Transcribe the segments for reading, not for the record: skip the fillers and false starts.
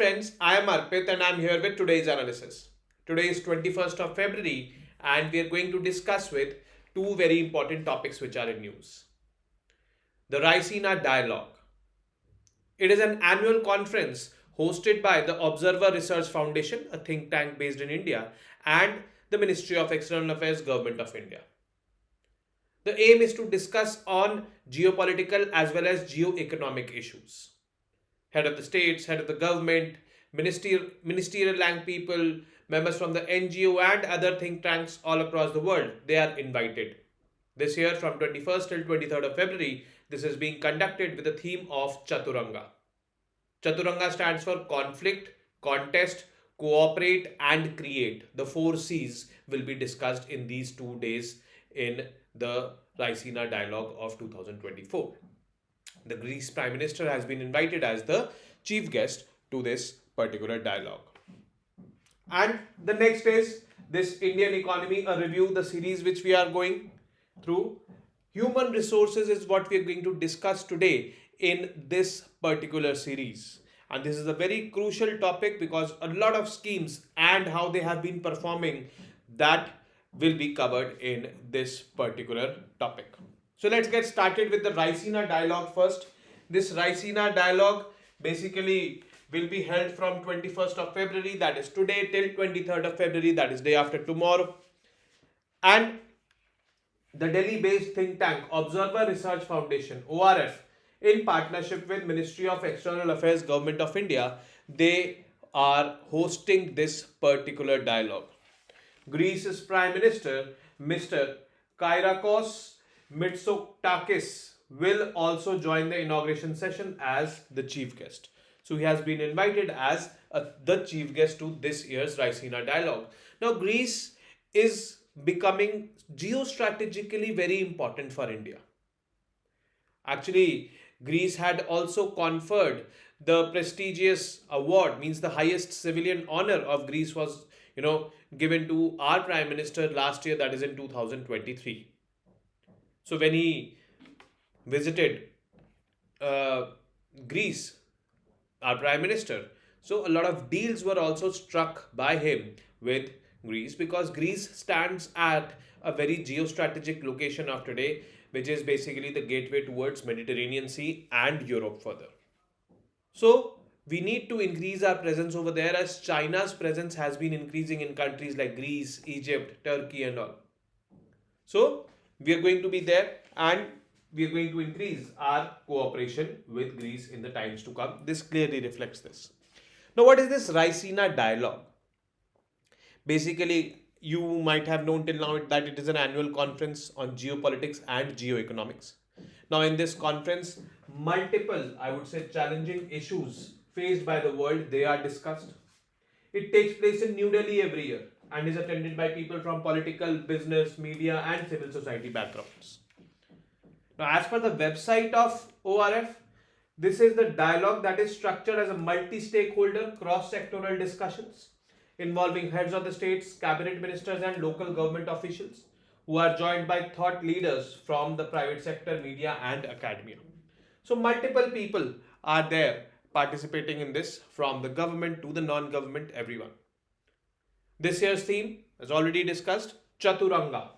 friends, I am Arpit and I am here with today's analysis. Today is 21st of February and we are going to discuss with two very important topics which are in news. The Raisina Dialogue. It is an annual conference hosted by the Observer Research Foundation, a think tank based in India, and the Ministry of External Affairs, Government of India. The aim is to discuss on geopolitical as well as geoeconomic issues. Head of the states, head of the government, ministerial rank people, members from the NGO and other think tanks all across the world, they are invited. This year from 21st till 23rd of February, this is being conducted with the theme of Chaturanga. Chaturanga stands for conflict, contest, cooperate and create. The 4 C's will be discussed in these 2 days in the Raisina Dialogue of 2024. The Greece Prime Minister has been invited as the chief guest to this particular dialogue. And the next is this Indian economy, a review, the series which we are going through. Human resources is what we are going to discuss today in this particular series. And this is a very crucial topic because a lot of schemes and how they have been performing, that will be covered in this particular topic. So let's get started with the Raisina Dialogue first. This Raisina Dialogue basically will be held from 21st of February, that is today, till 23rd of February, that is day after tomorrow. And the Delhi-based think tank Observer Research Foundation, ORF, in partnership with Ministry of External Affairs, Government of India, they are hosting this particular dialogue. Greece's Prime Minister, Mr. Kyriakos Mitsotakis, will also join the inauguration session as the chief guest. So he has been invited as the chief guest to this year's Raisina Dialogue. Now Greece is becoming geostrategically very important for India. Actually, Greece had also conferred the prestigious award, means the highest civilian honor of Greece was, given to our Prime Minister last year, that is in 2023. So when he visited Greece, our Prime Minister, so a lot of deals were also struck by him with Greece because Greece stands at a very geostrategic location of today, which is basically the gateway towards Mediterranean Sea and Europe further. So we need to increase our presence over there as China's presence has been increasing in countries like Greece, Egypt, Turkey and all. So we are going to be there and we are going to increase our cooperation with Greece in the times to come. This clearly reflects this. Now, what is this Raisina Dialogue? Basically, you might have known till now that it is an annual conference on geopolitics and geoeconomics. Now, in this conference, multiple, I would say, challenging issues faced by the world, they are discussed. It takes place in New Delhi every year and is attended by people from political, business, media and civil society backgrounds. Now, as per the website of ORF, this is the dialogue that is structured as a multi-stakeholder, cross-sectoral discussions involving heads of the states, cabinet ministers and local government officials who are joined by thought leaders from the private sector, media and academia. So multiple people are there participating in this, from the government to the non-government, everyone. This year's theme, as already discussed, Chaturanga.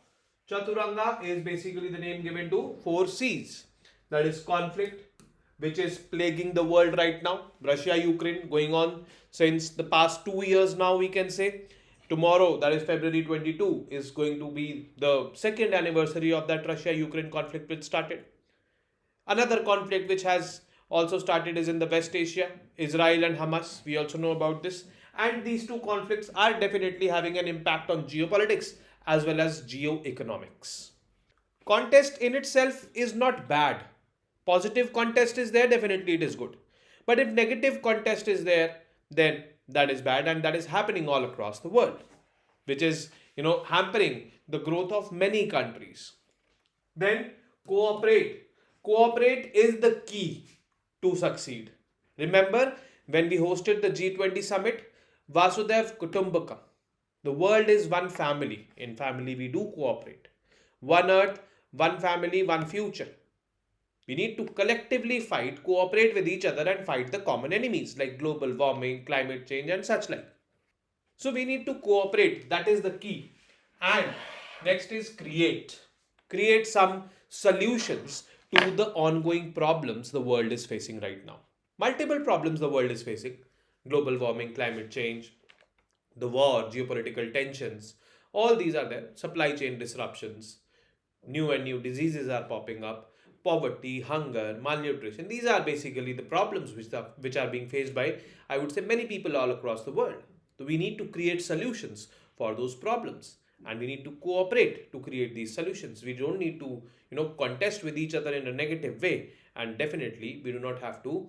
Chaturanga is basically the name given to 4 C's. That is conflict, which is plaguing the world right now. Russia-Ukraine going on since the past 2 years now, we can say. Tomorrow, that is February 22, is going to be the second anniversary of that Russia-Ukraine conflict which started. Another conflict which has also started is in the West Asia, Israel and Hamas. We also know about this. And these two conflicts are definitely having an impact on geopolitics as well as geoeconomics. Contest in itself is not bad. Positive contest is there, definitely it is good. But if negative contest is there, then that is bad, and that is happening all across the world, which is, hampering the growth of many countries. Then cooperate. Cooperate is the key to succeed. Remember when we hosted the G20 summit, Vasudev Kutumbakam. The world is one family. In family we do cooperate. One earth, one family, one future. We need to collectively fight, cooperate with each other and fight the common enemies like global warming, climate change and such like. So we need to cooperate. That is the key. And next is create. Create some solutions to the ongoing problems the world is facing right now. Multiple problems the world is facing: global warming, climate change, the war, geopolitical tensions. All these are there. Supply chain disruptions, new and new diseases are popping up, poverty, hunger, malnutrition. These are basically the problems which are being faced by, I would say, many people all across the world. So we need to create solutions for those problems, and we need to cooperate to create these solutions. We don't need to, contest with each other in a negative way, and definitely we do not have to,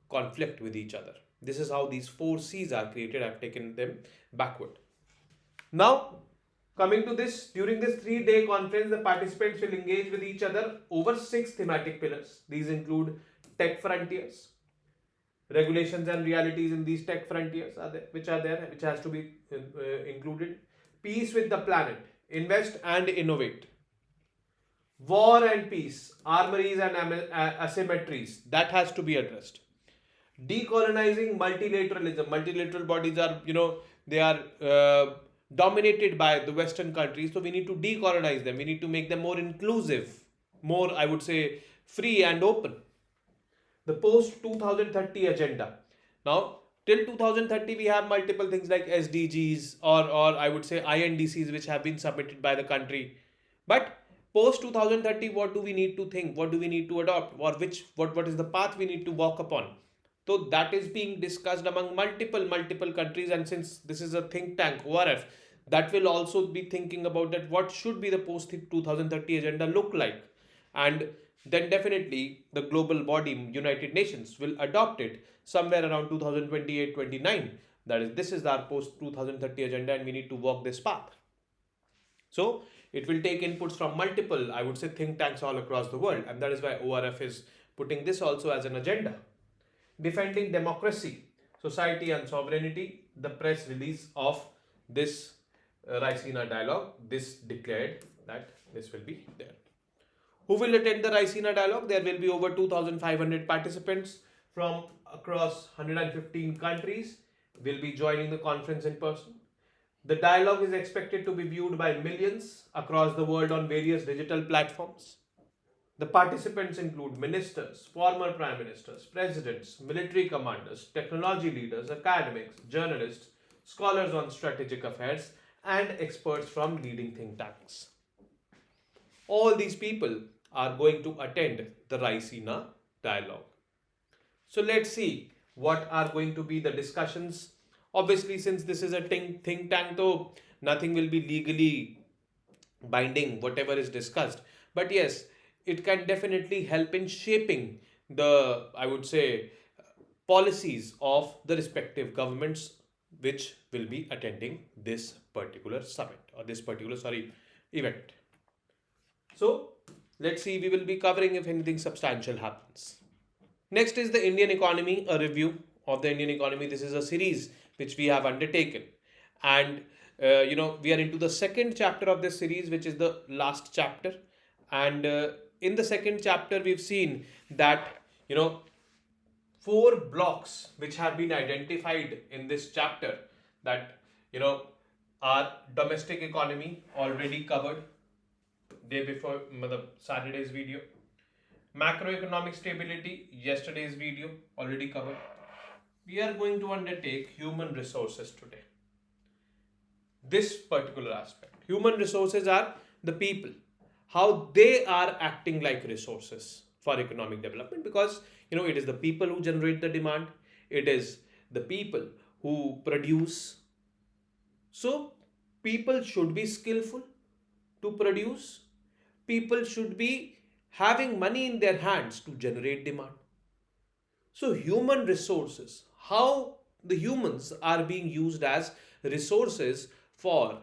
conflict with each other. This is how these four C's are created. I've taken them backward. Now, coming to this, during this 3-day conference, the participants will engage with each other over 6 thematic pillars. These include tech frontiers, regulations and realities in these tech frontiers which has to be included. Peace with the planet, invest and innovate. War and peace, armories and asymmetries, that has to be addressed. Decolonizing multilateralism. Multilateral bodies are, they are dominated by the Western countries. So we need to decolonize them. We need to make them more inclusive, more, I would say, free and open. The post 2030 agenda. Now, till 2030, we have multiple things like SDGs or I would say INDCs, which have been submitted by the country. But post 2030, what do we need to think? What do we need to adopt? Or what is the path we need to walk upon? So that is being discussed among multiple countries, and since this is a think tank, ORF, that will also be thinking about that what should be the post 2030 agenda look like, and then definitely the global body United Nations will adopt it somewhere around 2028-29. That is, this is our post 2030 agenda, and we need to walk this path. So it will take inputs from multiple, I would say, think tanks all across the world, and that is why ORF is putting this also as an agenda. Defending democracy, society and sovereignty. The press release of this Raisina Dialogue, this declared that this will be there. Who will attend the Raisina Dialogue? There will be over 2,500 participants from across 115 countries will be joining the conference in person. The dialogue is expected to be viewed by millions across the world on various digital platforms. The participants include ministers, former prime ministers, presidents, military commanders, technology leaders, academics, journalists, scholars on strategic affairs, and experts from leading think tanks. All these people are going to attend the Raisina Dialogue. So let's see what are going to be the discussions. Obviously, since this is a think tank, though, nothing will be legally binding, whatever is discussed. But yes, it can definitely help in shaping the, I would say, policies of the respective governments which will be attending this particular summit or this particular, event. So let's see, we will be covering if anything substantial happens. Next is the Indian economy, a review of the Indian economy. This is a series which we have undertaken, and we are into the second chapter of this series, which is the last chapter. And in the second chapter, we've seen that 4 blocks which have been identified in this chapter, that our domestic economy already covered day before Saturday's video. Macroeconomic stability, yesterday's video already covered. We are going to undertake human resources today. This particular aspect. Human resources are the people, how they are acting like resources for economic development, because it is the people who generate the demand, it is the people who produce. So people should be skillful to produce, people should be having money in their hands to generate demand. So human resources, how the humans are being used as resources for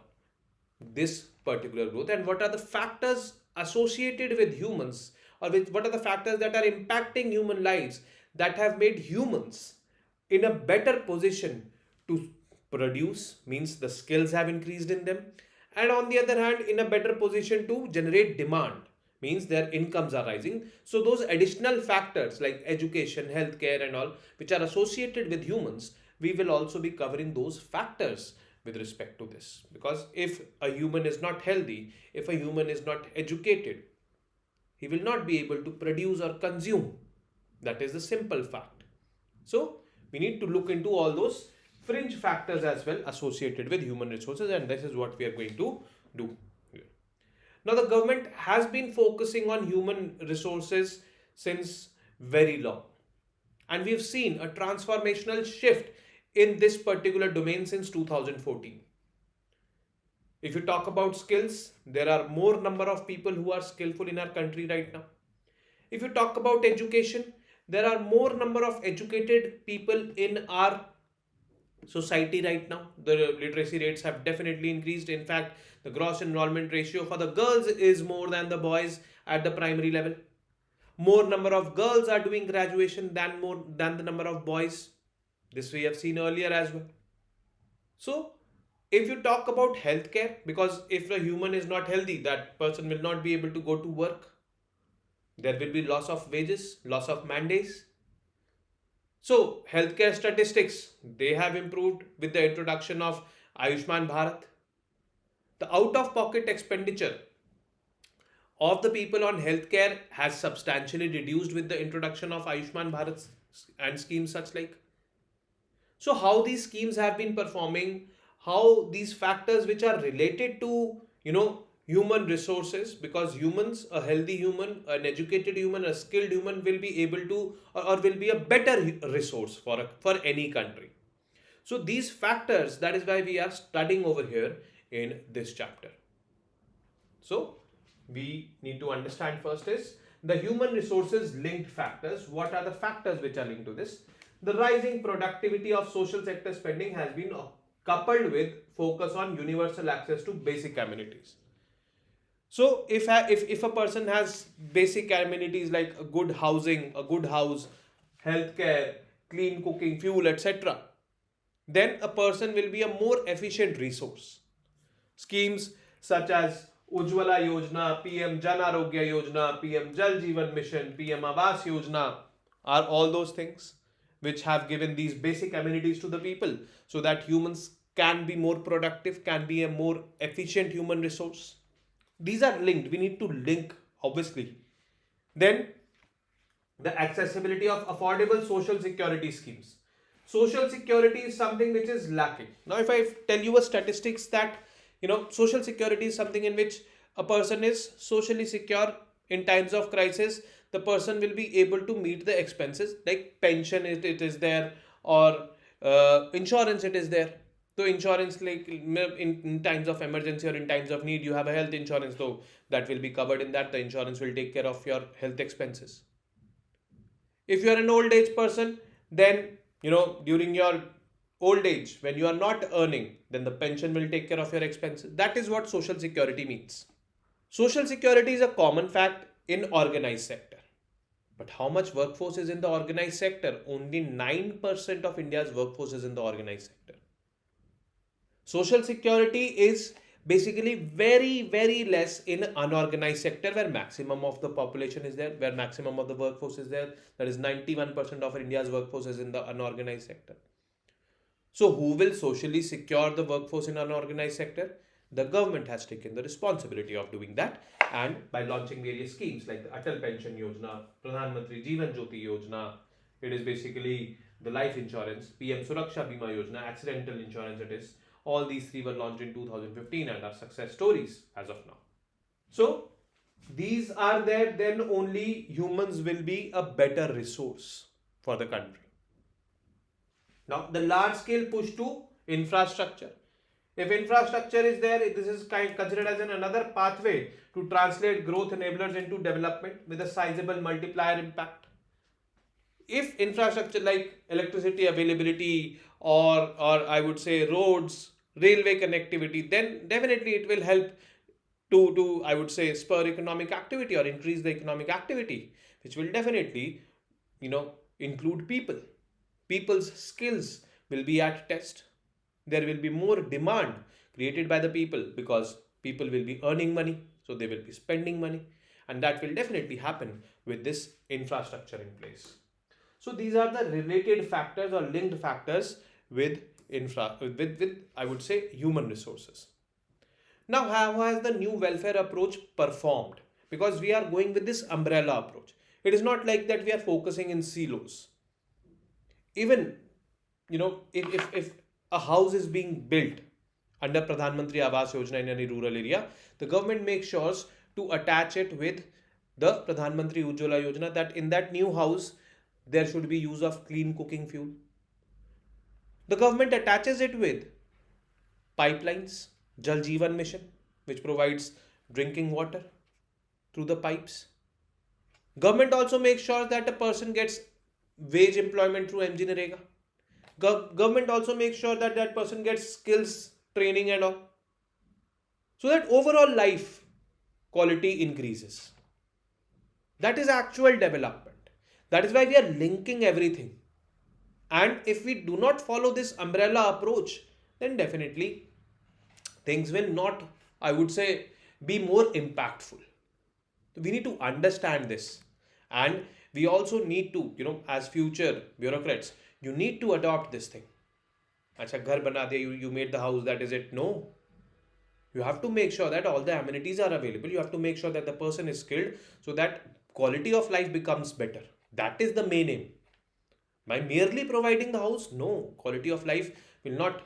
this particular growth, and what are the factors associated with humans, or what are the factors that are impacting human lives that have made humans in a better position to produce, means the skills have increased in them, and on the other hand in a better position to generate demand, means their incomes are rising. So those additional factors like education, healthcare and all which are associated with humans, we will also be covering those factors with respect to this. Because if a human is not healthy, if a human is not educated, he will not be able to produce or consume. That is the simple fact. So we need to look into all those fringe factors as well associated with human resources, and this is what we are going to do here. Now, the government has been focusing on human resources since very long, and we've seen a transformational shift in this particular domain since 2014. If you talk about skills, there are more number of people who are skillful in our country right now. If you talk about education, there are more number of educated people in our society right now. The literacy rates have definitely increased. In fact, the gross enrollment ratio for the girls is more than the boys at the primary level. More number of girls are doing graduation than the number of boys. This we have seen earlier as well. So if you talk about healthcare, because if a human is not healthy, that person will not be able to go to work. There will be loss of wages, loss of mandates. So healthcare statistics, they have improved with the introduction of Ayushman Bharat. The out-of-pocket expenditure of the people on healthcare has substantially reduced with the introduction of Ayushman Bharat and schemes such like. So how these schemes have been performing, how these factors which are related to, human resources, because humans, a healthy human, an educated human, a skilled human will be able to or will be a better resource for any country. So these factors, that is why we are studying over here in this chapter. So we need to understand first is the human resources linked factors. What are the factors which are linked to this? The rising productivity of social sector spending has been coupled with focus on universal access to basic amenities. So if a person has basic amenities like a good housing, a good house, healthcare, clean cooking, fuel, etc., then a person will be a more efficient resource. Schemes such as Ujjwala Yojana, PM Jan Arogya Yojana, PM Jal Jeevan Mission, PM Awas Yojana are all those things which have given these basic amenities to the people so that humans can be more productive, can be a more efficient human resource. These are linked. We need to link, obviously. Then the accessibility of affordable social security schemes. Social security is something which is lacking. Now, if I tell you a statistics that, social security is something in which a person is socially secure in times of crisis, the person will be able to meet the expenses like pension, it is there, or insurance, it is there. So insurance, like in times of emergency or in times of need, you have a health insurance, so that will be covered in that. The insurance will take care of your health expenses. If you are an old age person, then during your old age, when you are not earning, then the pension will take care of your expenses. That is what social security means. Social security is a common fact in organized sector. But how much workforce is in the organized sector? Only 9% of India's workforce is in the organized sector. Social security is basically very, very less in unorganized sector where maximum of the population is there, where maximum of the workforce is there. That is 91% of India's workforce is in the unorganized sector. So who will socially secure the workforce in unorganized sector? The government has taken the responsibility of doing that, and by launching various schemes like the Atal Pension Yojana, Pradhan Mantri Jeevan Jyoti Yojana, it is basically the life insurance, PM Suraksha Bima Yojana, accidental insurance it is. All these three were launched in 2015 and are success stories as of now. So these are there, then only humans will be a better resource for the country. Now the large scale push to infrastructure. If infrastructure is there, this is considered as another pathway to translate growth enablers into development with a sizable multiplier impact. If infrastructure like electricity availability or I would say roads, railway connectivity, then definitely it will help to I would say spur economic activity or increase the economic activity, which will definitely include people. People's skills will be at test. There will be more demand created by the people because people will be earning money, so they will be spending money. and that will definitely happen with this infrastructure in place. So these are the related factors or linked factors with with I would say human resources. Now, how has the new welfare approach performed? Because we are going with this umbrella approach. It is not like that we are focusing in silos. Even, if a house is being built under Pradhan Mantri Awas Yojana in any rural area, the government makes sure to attach it with the Pradhan Mantri Ujjwala Yojana, that in that new house there should be use of clean cooking fuel. The government attaches it with pipelines, Jal Jeevan Mission, which provides drinking water through the pipes. Government also makes sure that a person gets wage employment through MG Narega. Government also makes sure that that person gets skills training and all, so that overall life quality increases. That is actual development. That is why we are linking everything. And if we do not follow this umbrella approach, then definitely things will not, I would say, be more impactful. We need to understand this. And we also need to, as future bureaucrats, you need to adopt this thing. Acha, ghar bana diya, you made the house, that is it. No. You have to make sure that all the amenities are available. You have to make sure that the person is skilled so that quality of life becomes better. That is the main aim. By merely providing the house, no, quality of life will not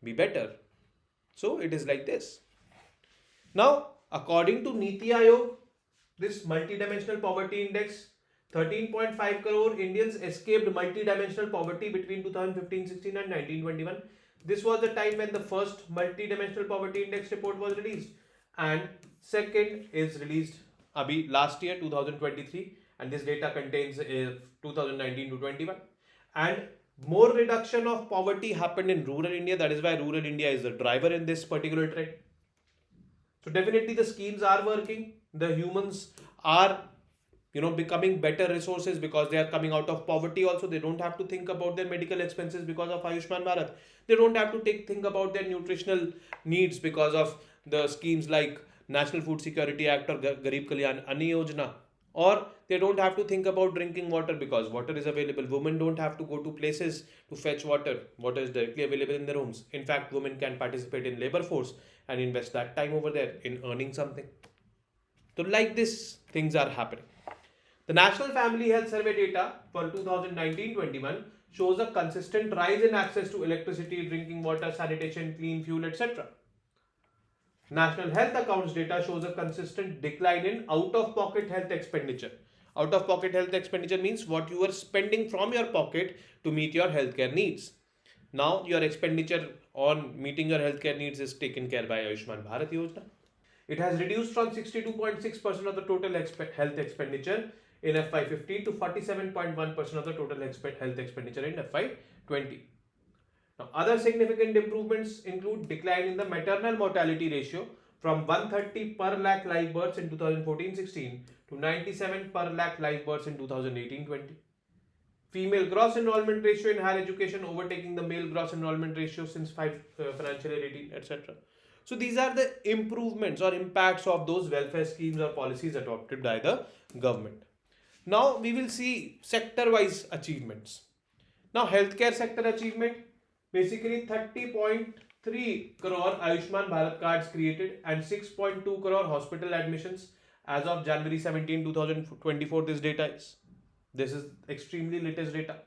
be better. So it is like this. Now, according to Niti Aayog, this multidimensional poverty index, 13.5 crore Indians escaped multidimensional poverty between 2015-16 and 1921. This was the time when the first multidimensional poverty index report was released, and second is released last year 2023, and this data contains 2019 to 21. And more reduction of poverty happened in rural India. That is why rural India is the driver in this particular trend. So definitely the schemes are working. The humans are becoming better resources because they are coming out of poverty also. They don't have to think about their medical expenses because of Ayushman Bharat. They don't have to think about their nutritional needs because of the schemes like National Food Security Act or Garib Kalyan Anna Yojana. Or they don't have to think about drinking water because water is available. Women don't have to go to places to fetch water. Water is directly available in their homes. In fact, women can participate in labor force and invest that time over there in earning something. So like this, things are happening. The National Family Health Survey data for 2019-21 shows a consistent rise in access to electricity, drinking water, sanitation, clean fuel, etc. National Health Accounts data shows a consistent decline in out-of-pocket health expenditure. Out-of-pocket health expenditure means what you are spending from your pocket to meet your healthcare needs. Now your expenditure on meeting your healthcare needs is taken care by Ayushman Bharat Yojana. It has reduced from 62.6% of the total health expenditure in FY15 to 47.1% of the total health expenditure in FY20. Now, other significant improvements include decline in the maternal mortality ratio from 130 per lakh live births in 2014-16 to 97 per lakh live births in 2018-20. Female gross enrollment ratio in higher education overtaking the male gross enrollment ratio since financial year 18, etc. So these are the improvements or impacts of those welfare schemes or policies adopted by the government. Now we will see sector-wise achievements. Now healthcare sector achievement, basically 30.3 crore Ayushman Bharat cards created and 6.2 crore hospital admissions as of January 17, 2024. This data is. This is extremely latest data.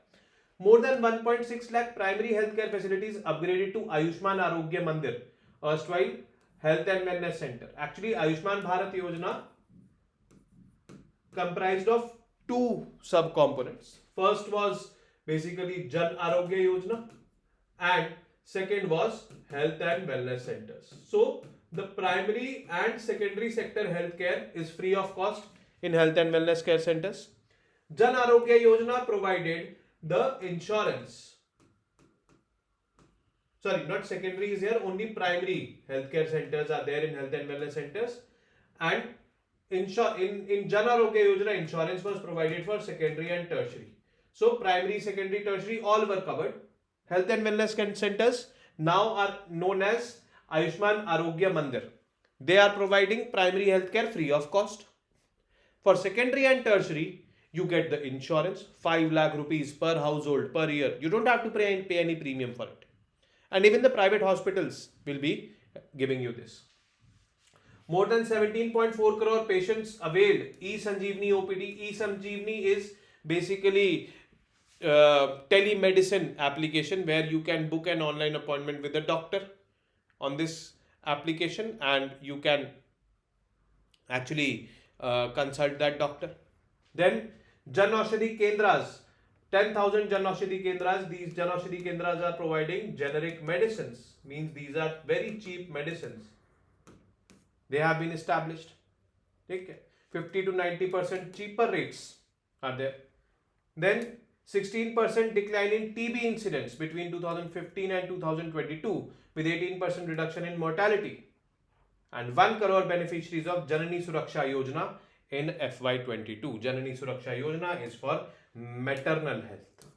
More than 1.6 lakh primary healthcare facilities upgraded to Ayushman Arogya Mandir, erstwhile Health and Wellness Center. Actually, Ayushman Bharat Yojana comprised of two sub-components. First was basically Jan Arogya Yojana and second was Health and Wellness Centers. So, the primary and secondary sector healthcare is free of cost in Health and Wellness Care Centers. Jan Arogya Yojana provided the insurance. Sorry, not secondary is here, only primary healthcare centers are there in Health and Wellness Centers. And in Jan Arogya Yojana, insurance was provided for secondary and tertiary. So primary, secondary, tertiary all were covered. Health and Wellness Centers now are known as Ayushman Arogya Mandir. They are providing primary healthcare free of cost. For secondary and tertiary, you get the insurance, 5 lakh rupees per household per year. You don't have to pay any premium for it. And even the private hospitals will be giving you this. More than 17.4 crore patients availed e-Sanjeevani OPD. E-Sanjeevani is basically telemedicine application where you can book an online appointment with a doctor on this application, and you can actually consult that doctor. Then Jan Aushadhi Kendras, 10,000 Jan Aushadhi Kendras. These Jan Aushadhi Kendras are providing generic medicines, means these are very cheap medicines. They have been established. Okay. 50 to 90% cheaper rates are there. Then 16% decline in TB incidents between 2015 and 2022 with 18% reduction in mortality. And 1 crore beneficiaries of Janani Suraksha Yojana in FY22. Janani Suraksha Yojana is for maternal health.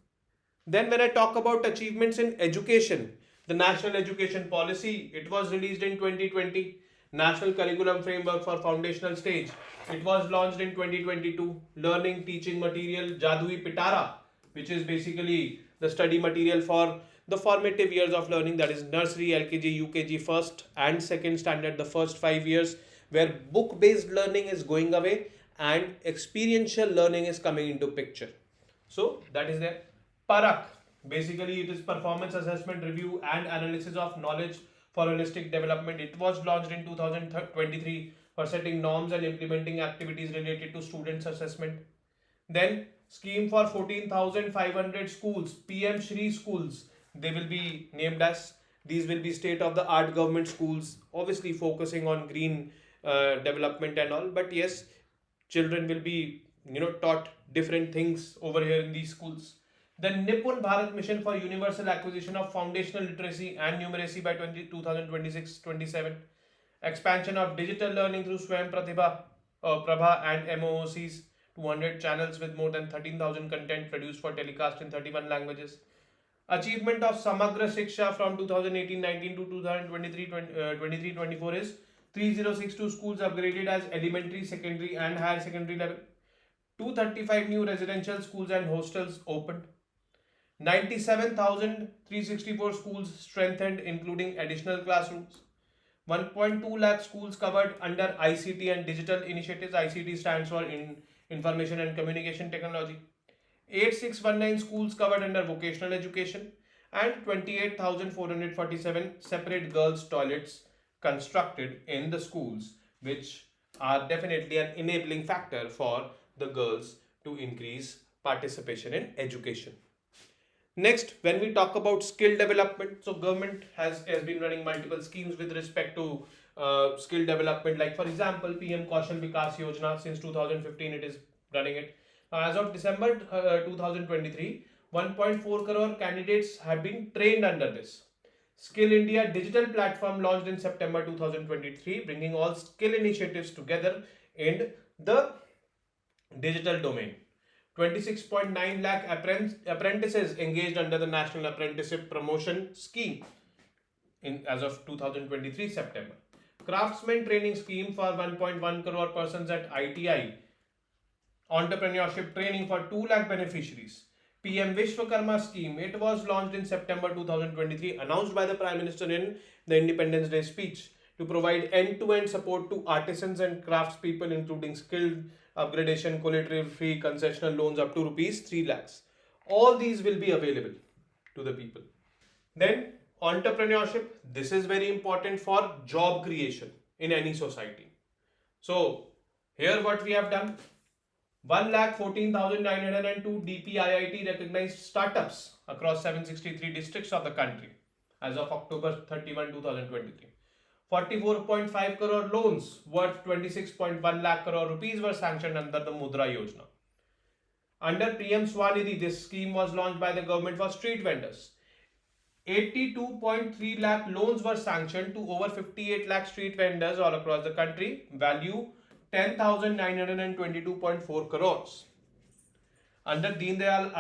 Then when I talk about achievements in education, the National Education Policy, it was released in 2020. National Curriculum Framework for Foundational Stage, it was launched in 2022. Learning Teaching Material Jadui Pitara, which is basically the study material for the formative years of learning, that is nursery, LKG, UKG, first and second standard, the first 5 years, where book based learning is going away and experiential learning is coming into picture. So that is there. Parak, basically it is performance assessment review and analysis of knowledge for holistic development. It was launched in 2023 for setting norms and implementing activities related to students assessment. Then scheme for 14,500 schools, PM Shri schools, they will be named as. These will be state of the art government schools, obviously focusing on green development and all, but yes, children will be taught different things over here in these schools. The Nipun Bharat Mission for Universal Acquisition of Foundational Literacy and Numeracy by 2026-27. Expansion of digital learning through Swayam Prabha and MOOCs. 200 channels with more than 13,000 content produced for telecast in 31 languages. Achievement of Samagra Shiksha from 2018-19 to 2023-24 is 3062 schools upgraded as elementary, secondary and higher secondary level. 235 new residential schools and hostels opened. 97,364 schools strengthened, including additional classrooms. 1.2 lakh schools covered under ICT and digital initiatives. ICT stands for Information and Communication Technology. 8619 schools covered under vocational education, and 28,447 separate girls' toilets constructed in the schools, which are definitely an enabling factor for the girls to increase participation in education. Next, when we talk about skill development, so government has been running multiple schemes with respect to skill development, like for example PM Kaushal Vikas Yojana. Since 2015 it is running it. As of December 2023, 1.4 crore candidates have been trained under this. Skill India digital platform launched in September 2023, bringing all skill initiatives together in the digital domain. 26.9 lakh apprentices engaged under the National Apprenticeship Promotion Scheme as of 2023 September. Craftsman training scheme for 1.1 crore persons at ITI. Entrepreneurship training for 2 lakh beneficiaries. PM Vishwakarma scheme, it was launched in September 2023, announced by the Prime Minister in the Independence Day speech, to provide end-to-end support to artisans and craftspeople, including skilled upgradation, collateral-free concessional loans up to rupees 3 lakhs. All these will be available to the people. Then entrepreneurship, this is very important for job creation in any society. So here what we have done, 1,14,902 DPIIT recognized startups across 763 districts of the country as of October 31, 2023. 44.5 crore loans worth 26.1 lakh crore rupees were sanctioned under the Mudra Yojana. Under PM Swanidhi, this scheme was launched by the government for street vendors. 82.3 lakh loans were sanctioned to over 58 lakh street vendors all across the country, value 10,922.4 crores. Under Deen Dayal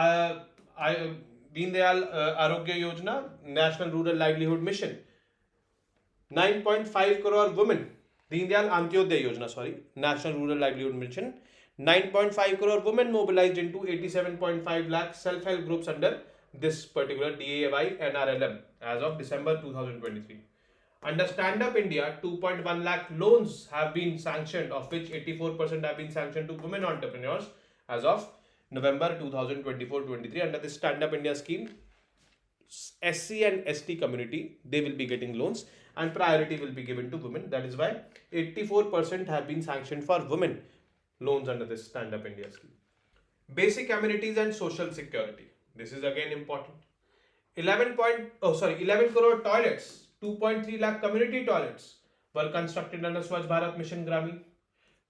Arogya Yojana, National Rural Livelihood Mission, 9.5 crore women, Deen Dayal Antyodaya Yojana, National Rural Livelihood Mission, 9.5 crore women mobilized into 87.5 lakh self-help groups under this particular DAY NRLM as of December 2023. Under Stand Up India, 2.1 lakh loans have been sanctioned, of which 84% have been sanctioned to women entrepreneurs as of November 2024-23. Under this Stand Up India scheme, SC and ST community, they will be getting loans and priority will be given to women. That is why 84% have been sanctioned for women loans under this Stand Up India scheme. Basic amenities and social security. This is again important. 11 crore toilets, 2.3 lakh community toilets were constructed under Swachh Bharat Mission Gramin.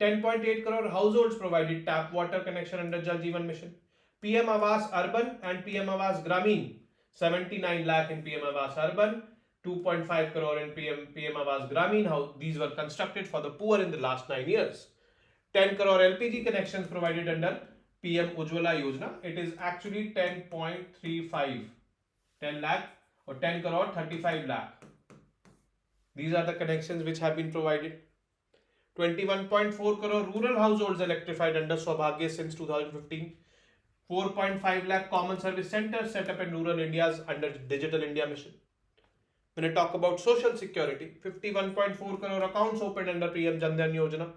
10.8 crore households provided tap water connection under Jal Jeevan Mission. PM Awas Urban and PM Awas Gramin, 79 lakh in PM Awas Urban, 2.5 crore in PM Awas Gramin. These were constructed for the poor in the last 9 years. 10 crore LPG connections provided under PM Ujjwala Yojana. It is actually 10.35. 10 lakh or 10 crore 35 lakh. These are the connections which have been provided. 21.4 crore rural households electrified under Saubhagya since 2015. 4.5 lakh common service centers set up in rural Indias under Digital India Mission. When I talk about social security, 51.4 crore accounts opened under PM Jan Dhan Yojana.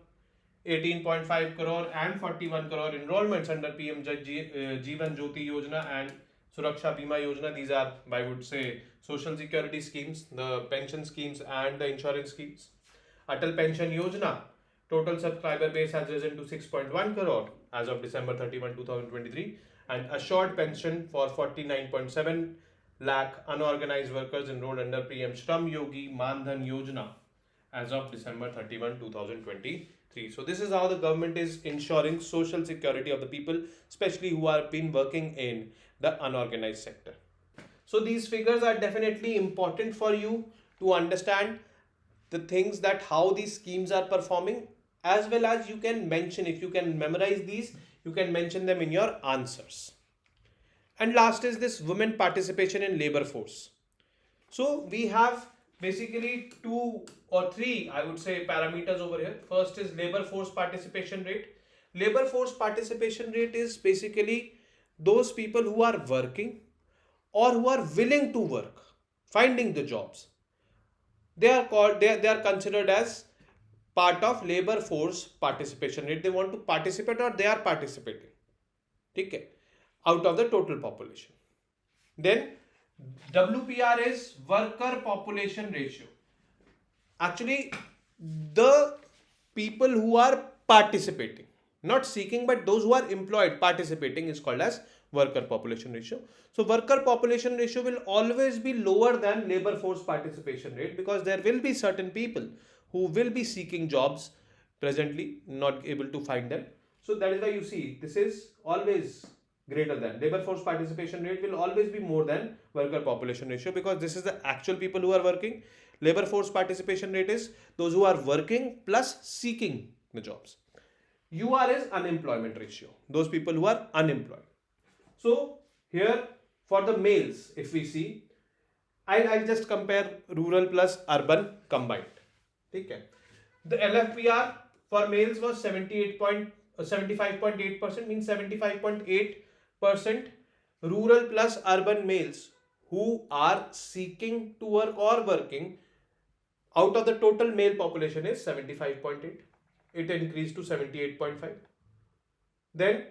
18.5 crore and 41 crore enrollments under PM Jeevan Jyoti Yojana and Suraksha Bima Yojana. These are, I would say, social security schemes, the pension schemes and the insurance schemes. Atal Pension Yojana, total subscriber base has risen to 6.1 crore as of December 31, 2023, and assured pension for 49.7 lakh unorganized workers enrolled under PM Shram Yogi Mandhan Yojana as of December 31, 2023. So this is how the government is ensuring social security of the people, especially who have been working in the unorganized sector. So these figures are definitely important for you to understand the things that how these schemes are performing, as well as you can mention, if you can memorize these, you can mention them in your answers. And last is this women participation in labor force. So we have basically 2 or 3, I would say, parameters over here. First is labor force participation rate. Labor force participation rate is basically those people who are working or who are willing to work, finding the jobs. They are considered as part of labor force participation rate. They want to participate or they are participating. Okay, out of the total population. Then WPR is worker population ratio. Actually, the people who are participating, not seeking, but those who are employed participating is called as worker population ratio. So worker population ratio will always be lower than labor force participation rate, because there will be certain people who will be seeking jobs presently, not able to find them. So that is why you see this is always greater than labor force participation rate will always be more than worker population ratio, because this is the actual people who are working. Labor force participation rate is those who are working plus seeking the jobs. UR is unemployment ratio, those people who are unemployed. So here for the males, if we see, I'll just compare rural plus urban combined. Okay. The LFPR for males was 75.8%, means 75.8% rural plus urban males who are seeking to work or working out of the total male population is 75.8. It increased to 78.5. Then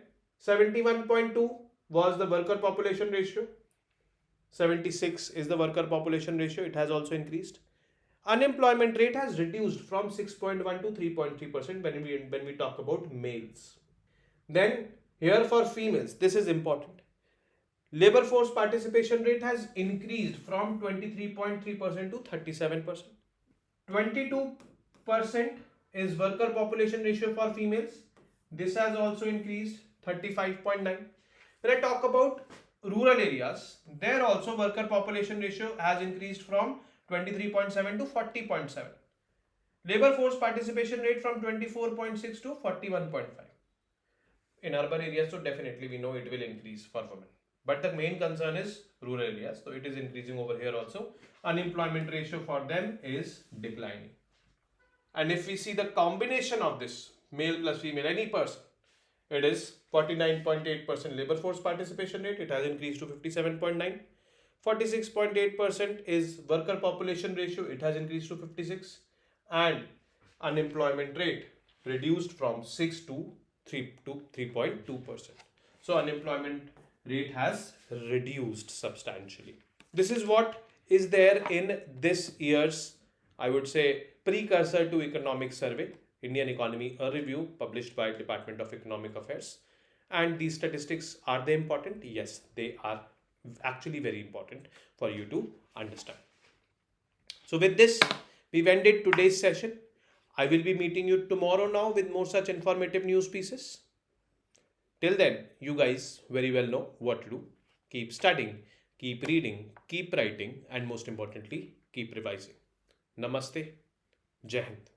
71.2 was the worker population ratio. 76 is the worker population ratio. It has also increased. Unemployment rate has reduced from 6.1 to 3.3% when we talk about males. Then here for females, this is important. Labor force participation rate has increased from 23.3% to 37%. 22% is worker population ratio for females. This has also increased 35.9. When I talk about rural areas, there also worker population ratio has increased from 23.7 to 40.7. Labor force participation rate from 24.6 to 41.5. In urban areas, so definitely we know it will increase for women. But the main concern is rural areas, so it is increasing over here also. Unemployment ratio for them is declining. And if we see the combination of this, male plus female, any person, It is 49.8% labor force participation rate. It has increased to 57.9. 46.8% is worker population ratio. It has increased to 56. And unemployment rate reduced from 6 to 3.2%. So unemployment rate has reduced substantially. This is what is there in this year's, I would say, precursor to economic survey, Indian Economy, a review published by Department of Economic Affairs. And these statistics, are they important? Yes, they are actually very important for you to understand. So with this, we've ended today's session. I will be meeting you tomorrow now with more such informative news pieces. Till then, you guys very well know what to do. Keep studying, keep reading, keep writing, and most importantly, keep revising. Namaste. Jai Hind.